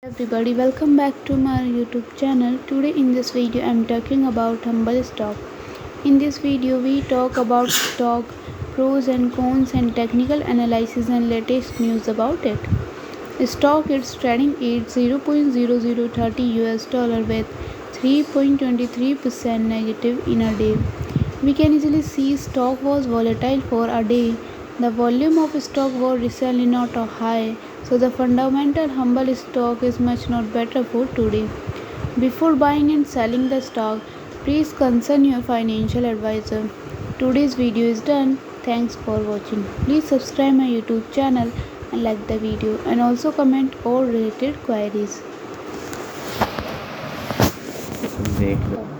Everybody, welcome back to my YouTube channel. Today in this video I'm talking about Humbl stock. In this video we talk about stock, pros and cons and technical analysis and latest news about it. Stock is trading at 0.0030 US dollar with 3.23% negative in a day. We can easily see stock was volatile for a day. The volume of stock was recently not high, so the fundamental Humbl stock is much not better for today. Before buying and selling the stock, please consult your financial advisor. Today's video is done. Thanks for watching. Please subscribe my YouTube channel and like the video and also comment all related queries. Wait.